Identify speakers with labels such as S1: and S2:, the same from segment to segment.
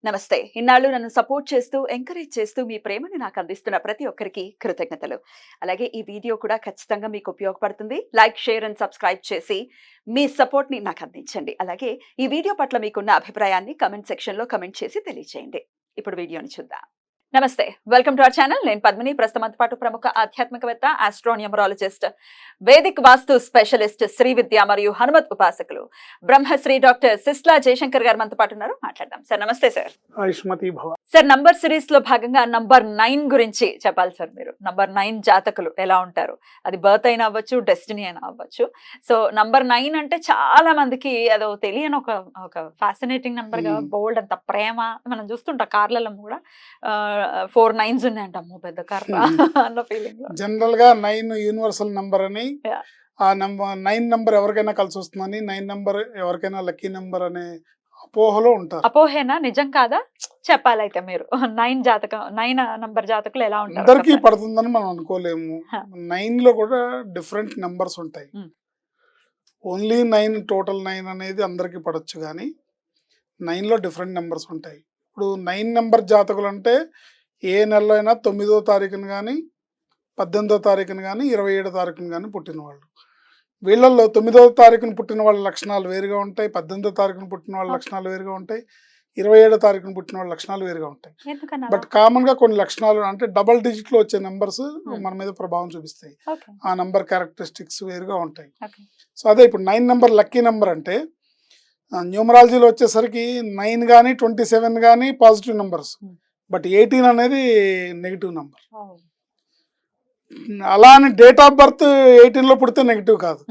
S1: నమస్తే. ఇన్నాళ్ళు నన్ను సపోర్ట్ చేస్తూ, ఎంకరేజ్ చేస్తూ మీ ప్రేమని నాకు అందిస్తున్న ప్రతి ఒక్కరికి కృతజ్ఞతలు. అలాగే ఈ వీడియో కూడా ఖచ్చితంగా మీకు ఉపయోగపడుతుంది. లైక్, షేర్ అండ్ సబ్స్క్రైబ్ చేసి మీ సపోర్ట్‌ని నాకు అందించండి. అలాగే ఈ వీడియో పట్ల మీకున్న అభిప్రాయాన్ని కామెంట్ సెక్షన్‌లో కామెంట్ చేసి తెలియజేయండి. ఇప్పుడు వీడియోని చూద్దాం. నమస్తే. Welcome to our channel. నేను పద్మిని. ప్రస్తుతం పాటు ప్రముఖ ఆధ్యాత్మికవేత్త, ఆస్ట్రోన్యూమరాలజిస్ట్, వేదిక్ వాస్తు స్పెషలిస్ట్, శ్రీ విద్య మరియు హనుమత్ ఉపాసకులు బ్రహ్మశ్రీ డాక్టర్ సిస్లా జయశంకర్ గారు మనతో పాటు ఉన్నారు. మాట్లాడదాం. సార్ నమస్తే. సార్
S2: ఆయుష్మతి భవ.
S1: సార్, నంబర్ సిరీస్ లో భాగంగా నంబర్ 9 గురించి చెప్పాలి సార్. మీరు నంబర్ 9 జాతకులు ఎలా ఉంటారు? అది బర్త్ అయినా అవ్వచ్చు, డెస్టినీ అయినా అవ్వచ్చు. సో నంబర్ 9 అంటే చాలా మందికి అదో తెలియని ఒక ఫ్యాసినేటింగ్ నంబర్ గా, బోల్డ్ అంత ప్రేమ. మనం చూస్తుంటాం కార్లలో కూడా 4 9s ఉన్నాయంట. అమ్మో పెద్ద కార్ అన్న ఫీలింగ్.
S2: జనరల్ గా 9 యూనివర్సల్ నంబర్ అని, ఆ నంబర్ 9 నంబర్ ఎవరికైనా కలిసి వస్తుందని, 9 నంబర్ ఎవరికైనా లక్కీ నంబర్ అనే అపోహలో ఉంటారు.
S1: అపోహేనా? నిజం కాదా? చెప్పాలైతే మీరు 9 జాతకం, 9 నంబర్ జాతకులు ఎలా ఉంటారు?
S2: అందరికీ పడుతుందని మనం అనుకోలేము. 9 లో కూడా డిఫరెంట్ నంబర్స్ ఉంటాయి. ఓన్లీ 9 టోటల్ 9 అనేది అందరికీ పడొచ్చు, కానీ 9 లో డిఫరెంట్ నెంబర్స్ ఉంటాయి. ఇప్పుడు 9 నెంబర్ జాతకులు అంటే ఏ నెలలో అయినా 9వ తారీఖున కానీ, 18వ తారీఖున కానీ, 27వ తారీఖున కానీ పుట్టిన వాళ్ళు. వీళ్ళల్లో 9వ తారీఖున పుట్టిన వాళ్ళ లక్షణాలు వేరుగా ఉంటాయి, 18వ తారీఖున పుట్టిన వాళ్ళ లక్షణాలు వేరుగా ఉంటాయి, 27వ తారీఖున పుట్టిన వాళ్ళ లక్షణాలు వేరుగా ఉంటాయి. బట్ కామన్ గా కొన్ని లక్షణాలు అంటే డబల్ డిజిట్ లో వచ్చే నెంబర్స్ మన మీద ప్రభావం చూపిస్తాయి. ఆ నంబర్ క్యారెక్టరిస్టిక్స్ వేరుగా ఉంటాయి. సో అదే ఇప్పుడు 9 నెంబర్ లక్కీ నెంబర్ అంటే న్యూమరాలజీలో వచ్చేసరికి 9 కానీ 27 కానీ పాజిటివ్ నెంబర్స్, బట్ 18 అనేది నెగిటివ్ నెంబర్. అలా అని డేట్ ఆఫ్ బర్త్ 18 లో పుడితే నెగిటివ్ కాదు,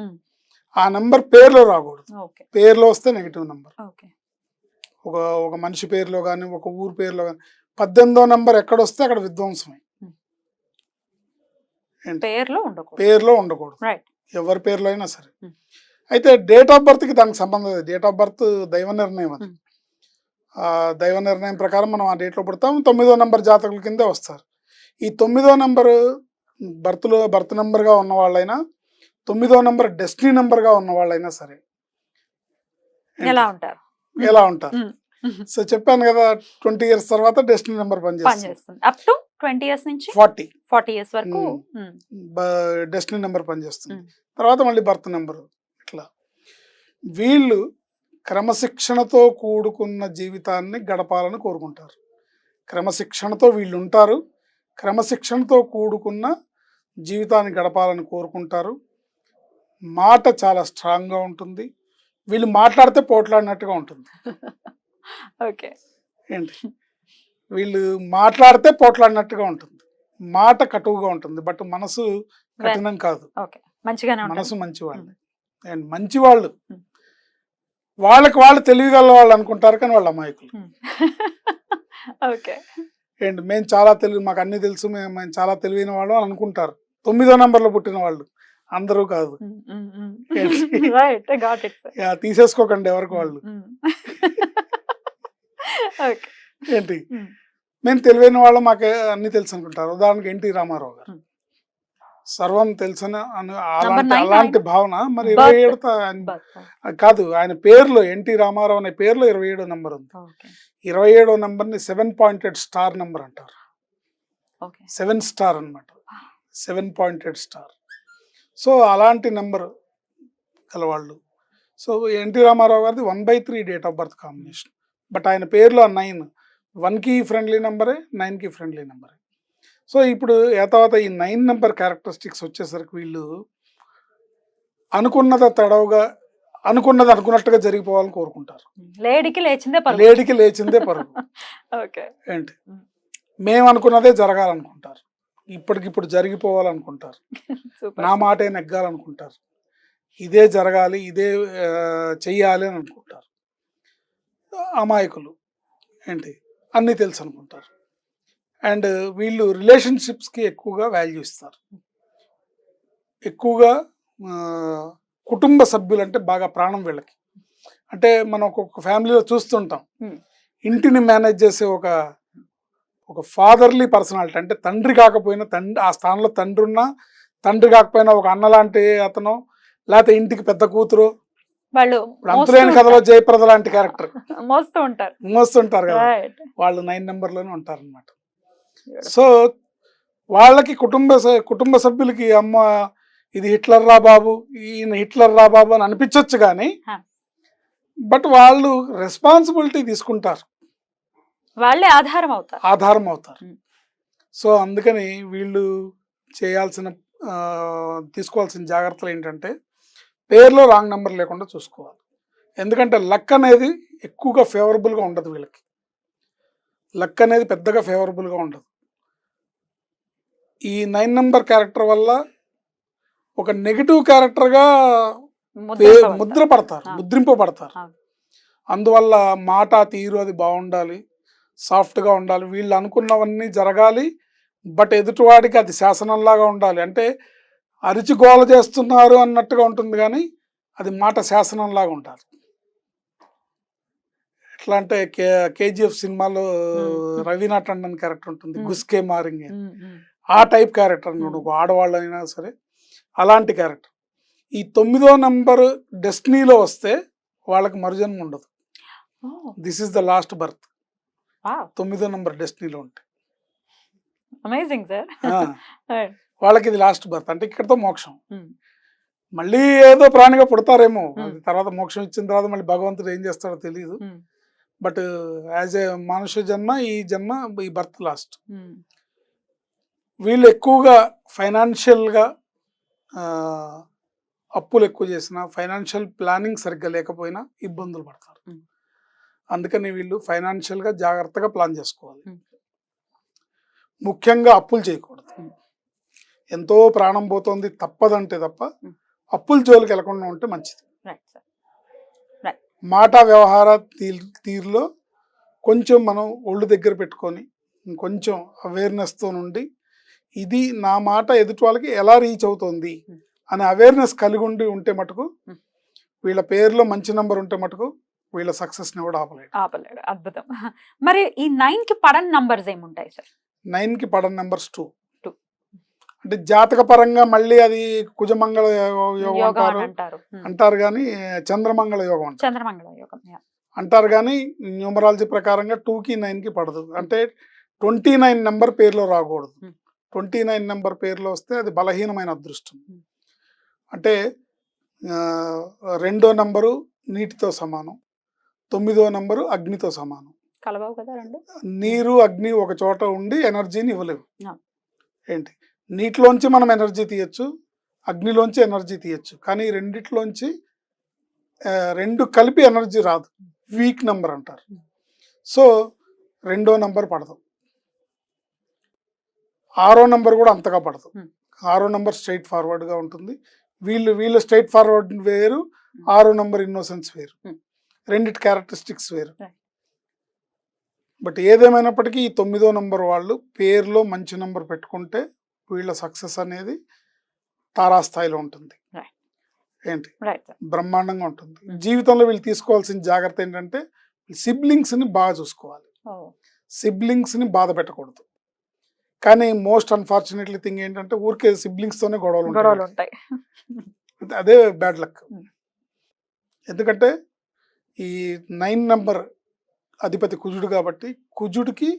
S2: ఆ నెంబర్ పేర్లో రాకూడదు. పేర్లో వస్తే నెగిటివ్ నెంబర్. ఒక మనిషి పేరులో కానీ, ఒక ఊరు పేరులో కానీ 18వ నెంబర్ ఎక్కడొస్తే అక్కడ విధ్వంసమే. పేర్లో ఉండకూడదు, ఎవరి పేర్లో అయినా సరే. అయితే డేట్ ఆఫ్ బర్త్కి దానికి సంబంధం లేదు. డేట్ ఆఫ్ బర్త్ దైవ నిర్ణయం. అది దైవ నిర్ణయం ప్రకారం మనం ఆ డేట్లో పుడతాం. 9వ నెంబర్ జాతకుల కిందే వస్తారు. ఈ 9వ నెంబర్ బర్త్ నెంబర్గా ఉన్న వాళ్ళైనా, 9వ నెంబర్ డెస్టినీ నెంబర్గా ఉన్న వాళ్ళైనా సరే ఎలా ఉంటారు? సో చెప్పాను కదా, 20 years తర్వాత డెస్టినీ నెంబర్ పనిచేస్తుంది.
S1: అప్ టు 20 years నుంచి 40 years వరకు
S2: డెస్టినీ నెంబర్ పనిచేస్తుంది. తర్వాత మళ్ళీ బర్త్ నెంబర్. ఇట్లా వీళ్ళు క్రమశిక్షణతో కూడుకున్న జీవితాన్ని గడపాలని కోరుకుంటారు. క్రమశిక్షణతో వీళ్ళు ఉంటారు, క్రమశిక్షణతో కూడుకున్న జీవితాన్ని గడపాలని కోరుకుంటారు. మాట చాలా స్ట్రాంగ్గా ఉంటుంది. వీళ్ళు మాట్లాడితే పోట్లాడినట్టుగా ఉంటుంది. ఏంటి, వీళ్ళు మాట్లాడితే పోట్లాడినట్టుగా ఉంటుంది. మాట కటువుగా ఉంటుంది, బట్ మనసు కఠినం కాదు. మనసు మంచివాళ్ళు. అండ్ మంచివాళ్ళు వాళ్ళు తెలివిగల వాళ్ళు అనుకుంటారు, కానీ వాళ్ళు అమాయకులు. ఏంటి, మేము చాలా మాకు అన్ని తెలుసు, మేము చాలా తెలివైన వాళ్ళు అని అనుకుంటారు. 9వ నెంబర్లో పుట్టిన వాళ్ళు అందరూ కాదు. తీసేసుకోకండి ఎవరికి వాళ్ళు. ఏంటి, మేము తెలివైన వాళ్ళు, మాకు అన్ని తెలుసు అనుకుంటారు. ఉదాహరణకి ఎన్టీ రామారావు గారు సర్వం తెలుసని అలాంటి భావన. మరి 27 కాదు, ఆయన పేరులో ఎన్టీ రామారావు అనే పేరులో 27వ నెంబర్ ఉంది. 27వ నెంబర్ని 7 pointed star నెంబర్ అంటారు. 7 star అనమాట, 7 pointed star. సో అలాంటి నెంబర్ గలవాళ్ళు. సో ఎన్టీ రామారావు గారిది 1/3 date of birth combination. But ఆయన పేరులో 9 1కి ఫ్రెండ్లీ నెంబరే, 9కి ఫ్రెండ్లీ నెంబరే. సో ఇప్పుడు తర్వాత ఈ 9 నెంబర్ క్యారెక్టరిస్టిక్స్ వచ్చేసరికి వీళ్ళు అనుకున్నట్టుగా జరిగిపోవాలని కోరుకుంటారు.
S1: లేడికి
S2: లేచిందే పరుగు. ఏంటి, మేము అనుకున్నదే జరగాలనుకుంటారు, ఇప్పటికిప్పుడు జరిగిపోవాలనుకుంటారు, నా మాటే నెగ్గాలనుకుంటారు, ఇదే జరగాలి, ఇదే చెయ్యాలి అని అనుకుంటారు. అమాయకులు. ఏంటి, అన్నీ తెలుసు అనుకుంటారు. అండ్ వీళ్ళు రిలేషన్షిప్స్కి ఎక్కువగా వాల్యూ ఇస్తారు. ఎక్కువగా కుటుంబ సభ్యులు అంటే బాగా ప్రాణం వీళ్ళకి. అంటే మనం ఒక్కొక్క ఫ్యామిలీలో చూస్తుంటాం, ఇంటిని మేనేజ్ చేసే ఒక ఫాదర్లీ పర్సనాలిటీ. అంటే తండ్రి కాకపోయినా, ఆ స్థానంలో తండ్రి కాకపోయినా ఒక అన్న లాంటి అతను, లేకపోతే ఇంటికి పెద్ద కూతురు,
S1: వాళ్ళు
S2: ఇప్పుడు అంతులేని కథలో జయప్రద లాంటి క్యారెక్టర్
S1: మోస్తూ ఉంటారు.
S2: మోస్తుంటారు కదా,
S1: రైట్.
S2: వాళ్ళు 9 నెంబర్లోనే ఉంటారు అనమాట. సో వాళ్ళకి కుటుంబ సభ్యులకి అమ్మ ఇది హిట్లర్ రా బాబు, ఈయన హిట్లర్ రా బాబు అని అనిపించవచ్చు కానీ బట్ వాళ్ళు రెస్పాన్సిబిలిటీ తీసుకుంటారు,
S1: వాళ్ళే ఆధారం అవుతారు.
S2: సో అందుకని వీళ్ళు తీసుకోవాల్సిన జాగ్రత్తలు ఏంటంటే పేర్లో రాంగ్ నెంబర్ లేకుండా చూసుకోవాలి. ఎందుకంటే లక్ అనేది ఎక్కువగా ఫేవరబుల్గా ఉండదు, వీళ్ళకి లక్ అనేది పెద్దగా ఫేవరబుల్గా ఉండదు. ఈ 9 నెంబర్ క్యారెక్టర్ వల్ల ఒక నెగిటివ్ క్యారెక్టర్గా ముద్రింపబడతారు. అందువల్ల మాట తీరు అది బాగుండాలి, సాఫ్ట్గా ఉండాలి, వీళ్ళు అనుకున్నవన్నీ జరగాలి, బట్ ఎదుటివాడికి అది శాసనంలాగా ఉండాలి. అంటే అరిచి గోల చేస్తున్నారు అన్నట్టుగా ఉంటుంది కానీ అది మాట శాసనంలాగా ఉండాలి. ఎట్లా అంటే కేజీఎఫ్ సినిమాలో రవీనా టండన్ క్యారెక్టర్ ఉంటుంది, గుస్కే మారింగ్, ఆ టైప్ క్యారెక్టర్ అన్నమాట. ఆడవాళ్ళైనా సరే అలాంటి క్యారెక్టర్. ఈ 9వ నెంబర్ డెస్టినీలో వస్తే వాళ్ళకి మరుజన్మ ఉండదు. This is the last birth. 9వ నెంబర్ డెస్టినీలో ఉంటే
S1: అమేజింగ్ సార్.
S2: వాళ్ళకి ఇది లాస్ట్ బర్త్, అంటే ఇక్కడతో మోక్షం. మళ్ళీ ఏదో ప్రాణిగా పుడతారేమో, తర్వాత మోక్షం ఇచ్చిన తర్వాత మళ్ళీ భగవంతుడు ఏం చేస్తాడో తెలియదు. బట్ యాజ్ ఏ మనుష్య జన్మ ఈ బర్త్ లాస్ట్. వీళ్ళు ఎక్కువగా ఫైనాన్షియల్గా అప్పులు ఎక్కువ చేసినా, ఫైనాన్షియల్ ప్లానింగ్ సరిగ్గా లేకపోయినా ఇబ్బందులు పడతారు. అందుకని వీళ్ళు ఫైనాన్షియల్గా జాగ్రత్తగా ప్లాన్ చేసుకోవాలి. ముఖ్యంగా అప్పులు చేయకూడదు. ఎంతో ప్రాణం పోతుంది తప్పదంటే తప్ప అప్పుల జోలికి వెళ్లకుండా ఉంటే మంచిది. మాట వ్యవహార తీరులో కొంచెం మనం ఒళ్ళు దగ్గర పెట్టుకొని కొంచెం అవేర్నెస్తో నుండి ఇది నా మాట ఎదుటి వాళ్ళకి ఎలా రీచ్ అవుతుంది అనే అవేర్నెస్ కలిగి ఉంటే మటుకు, వీళ్ళ పేరులో మంచి నెంబర్ ఉంటే మటుకు వీళ్ళ సక్సెస్ని కూడా ఆపలేడు.
S1: అద్భుతం. మరి ఈ 9కి పడని నంబర్స్ ఏముంటాయి సార్?
S2: 9కి పడని నెంబర్స్ 2. అంటే జాతక పరంగా మళ్ళీ అది కుజమంగళ యోగం అంటారు కానీ చంద్రమంగళ యోగం అంటారు కానీ న్యూమరాలజీ ప్రకారంగా 2కి 9కి పడదు. అంటే 29 నెంబర్ పేరులో రాకూడదు. 29 నెంబర్ పేరులో వస్తే అది బలహీనమైన అదృష్టం. అంటే 2వ నెంబరు నీటితో సమానం, 9వ నెంబరు అగ్నితో సమానం.
S1: కలవవు కదా రెండు.
S2: నీరు అగ్ని ఒక చోట ఉండి ఎనర్జీని ఇవ్వలేవు. ఏంటి, నీటిలోంచి మనం ఎనర్జీ తీయచ్చు, అగ్నిలోంచి ఎనర్జీ తీయచ్చు, కానీ రెండిట్లోంచి రెండు కలిపి ఎనర్జీ రాదు. వీక్ నెంబర్ అంటారు. సో 2వ నెంబర్ పడదు. 6వ నెంబర్ కూడా అంతగా పడదు. 6వ నెంబర్ స్ట్రైట్ ఫార్వర్డ్గా ఉంటుంది. వీళ్ళు స్ట్రైట్ ఫార్వర్డ్ వేరు, 6వ నెంబర్ ఇన్నోసెన్స్ వేరు, రెండిటి క్యారెక్టరిస్టిక్స్ వేరు. బట్ ఏదేమైనప్పటికీ ఈ 9వ నెంబర్ వాళ్ళు పేరులో మంచి నెంబర్ పెట్టుకుంటే వీళ్ళ సక్సెస్ అనేది తారాస్థాయిలో ఉంటుంది. ఏంటి, బ్రహ్మాండంగా ఉంటుంది. జీవితంలో వీళ్ళు తీసుకోవాల్సిన జాగ్రత్త ఏంటంటే సిబ్లింగ్స్ని బాగా చూసుకోవాలి, సిబ్లింగ్స్ని బాధ పెట్టకూడదు. కానీ మోస్ట్ అన్ఫార్చునేట్లీ థింగ్ ఏంటంటే ఊరికే సిబ్లింగ్స్తోనే గొడవలు ఉంటాయి. అదే బ్యాడ్ లక్. ఎందుకంటే ఈ 9 నెంబర్ అధిపతి కుజుడు కాబట్టి కుజుడికి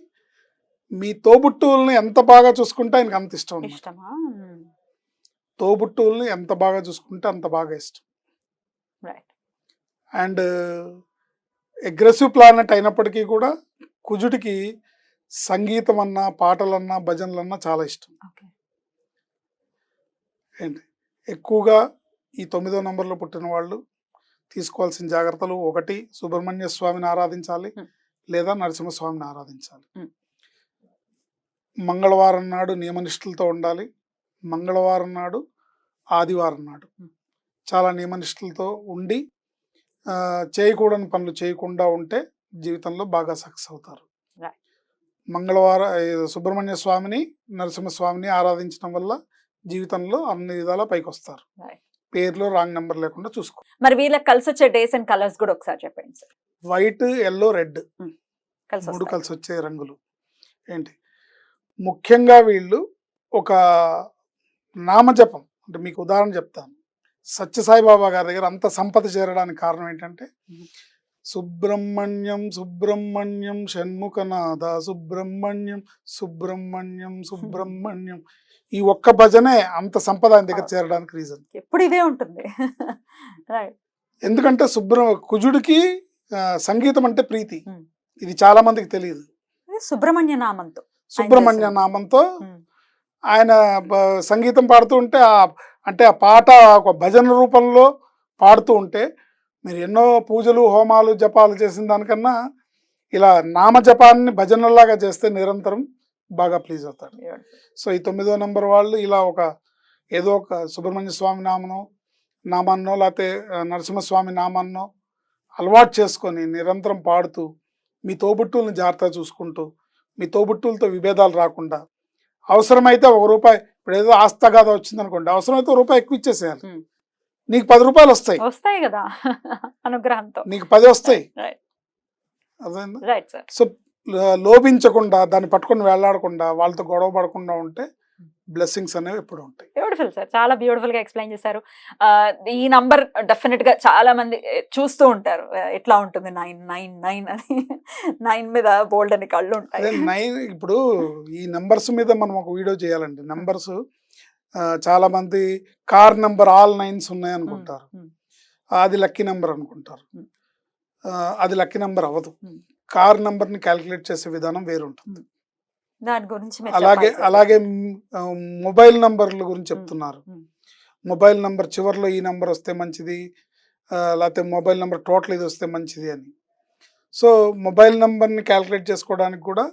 S2: మీ తోబుట్టువుల్ని ఎంత బాగా చూసుకుంటే ఆయనకి అంత ఇష్టం. తోబుట్టువుల్ని ఎంత బాగా చూసుకుంటే అంత బాగా ఇష్టం. అండ్ అగ్రెసివ్ ప్లానెట్ అయినప్పటికీ కూడా కుజుడికి సంగీతం అన్నా, పాటలన్నా, భజనలన్నా చాలా ఇష్టం. ఏంటి, ఎక్కువగా ఈ 9వ నెంబర్లో పుట్టిన వాళ్ళు తీసుకోవాల్సిన జాగ్రత్తలు: 1, సుబ్రహ్మణ్య స్వామిని ఆరాధించాలి లేదా నరసింహస్వామిని ఆరాధించాలి. మంగళవారం నాడు నియమనిష్టలతో ఉండాలి. మంగళవారం నాడు, ఆదివారం నాడు చాలా నియమనిష్టలతో ఉండి చేయకూడని పనులు చేయకుండా ఉంటే జీవితంలో బాగా సక్సెస్ అవుతారు. సుబ్రహ్మణ్య స్వామిని, నరసింహస్వామిని ఆరాధించడం వల్ల జీవితంలో అన్ని విధాలా పైకి వస్తారు. పేరులో రాంగ్ నెంబర్ లేకుండా చూసుకో.
S1: మరి వీళ్ళకి కలిసి వచ్చే డేస్ అండ్ కలర్స్ కూడా ఒకసారి చెప్పండి సార్.
S2: వైట్, ఎల్లో, రెడ్ 3 కలిసి వచ్చే రంగులు. ఏంటి, ముఖ్యంగా వీళ్ళు ఒక నామజపం, అంటే మీకు ఉదాహరణ చెప్తాను. సత్యసాయిబాబా గారి దగ్గర అంత సంపద చేరడానికి కారణం ఏంటంటే సుబ్రహ్మణ్యం సుబ్రహ్మణ్యం షణ్ముఖనాథ సుబ్రహ్మణ్యం సుబ్రహ్మణ్యం సుబ్రహ్మణ్యం ఈ ఒక్క భజనే అంత సంపద ఆయన దగ్గర చేరడానికి రీజన్.
S1: ఎప్పుడు ఇదే ఉంటుంది. రైట్.
S2: ఎందుకంటే కుజుడికి సంగీతం అంటే ప్రీతి.
S1: Hmm.
S2: ఇది చాలా మందికి తెలియదు.
S1: సుబ్రహ్మణ్య నామంతో
S2: సుబ్రహ్మణ్య నామంతో
S1: Hmm.
S2: ఆయన సంగీతం పాడుతూ ఉంటే అంటే ఆ పాట ఒక భజన రూపంలో పాడుతూ ఉంటే మీరు ఎన్నో పూజలు హోమాలు జపాలు చేసిన దానికన్నా ఇలా నామ జపాన్ని భజనలాగా చేస్తే నిరంతరం బాగా ప్లీజ్ అవుతాడు. సో ఈ 9వ నంబర్ వాళ్ళు ఇలా ఏదో ఒక సుబ్రహ్మణ్య స్వామి నామాన్నో లేకపోతే నరసింహస్వామి నామాన్నో అలవాటు చేసుకొని నిరంతరం పాడుతూ మీ తోబుట్టుల్ని జాగ్రత్తగా చూసుకుంటూ మీ తోబుట్టులతో విభేదాలు రాకుండా అవసరమైతే ₹1 ఇప్పుడు ఏదో ఆస్తగాథ వచ్చింది అనుకోండి, అవసరమైతే ₹1 ఎక్కువ ఇచ్చేసేయాలి. నీకు ₹10
S1: వస్తాయి కదా అనుగ్రహంతో,
S2: నీకు 10 వస్తాయి.
S1: Right sir.
S2: సో లోభించకుండా దాన్ని పట్టుకొని వేళ్లాడకుండా వాళ్ళతో గొడవ పడకుండా ఉంటే బ్లెస్సింగ్స్ అనేవి ఎప్పుడు ఉంటాయి.
S1: బ్యూటిఫుల్ సార్, చాలా బ్యూటిఫుల్ గా ఎక్స్ప్లెయిన్ చేశారు. ఈ నంబర్ డెఫినెట్ గా చాలా మంది చూస్తూ ఉంటారు, ఎట్లా ఉంటుంది 999 అని. 9 మీద బోల్డ్ అని కళ్ళు ఉంటాయి.
S2: 9 ఇప్పుడు ఈ నంబర్స్ మీద మనం ఒక వీడియో చేయాలండి. నంబర్స్ చాలా మంది కార్ నంబర్ ఆల్ 9s ఉన్నాయి అనుకుంటారు, అది లక్కీ నెంబర్ అనుకుంటారు. అది లక్కీ నెంబర్ అవ్వదు. కార్ నంబర్ ని క్యాలిక్యులేట్ చేసే విధానం వేరుంటుంది.
S1: దాని గురించి
S2: అలాగే మొబైల్ నంబర్ల గురించి చెప్తున్నారు. మొబైల్ నంబర్ చివరిలో ఈ నంబర్ వస్తే మంచిది, లేకపోతే మొబైల్ నెంబర్ టోటల్ ఇది వస్తే మంచిది అని. సో మొబైల్ నంబర్ని క్యాలిక్యులేట్ చేసుకోవడానికి కూడా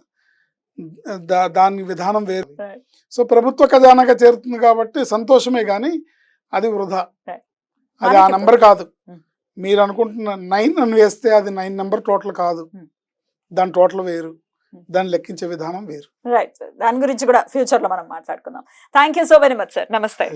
S2: దాని విధానం వేరు. సో ప్రభుత్వ ఖజానాగా చేరుతుంది కాబట్టి సంతోషమే, కానీ అది వృధా. అది ఆ నంబర్ కాదు. మీరు అనుకుంటున్న 9 అని వేస్తే అది 9 నెంబర్ టోటల్ కాదు, దాని టోటల్ వేరు, దాన్ని లెక్కించే విధానం వేరు.
S1: రైట్ సార్, దాని గురించి కూడా ఫ్యూచర్ లో మనం మాట్లాడుకుందాం. Thank you so very much sir. నమస్తే.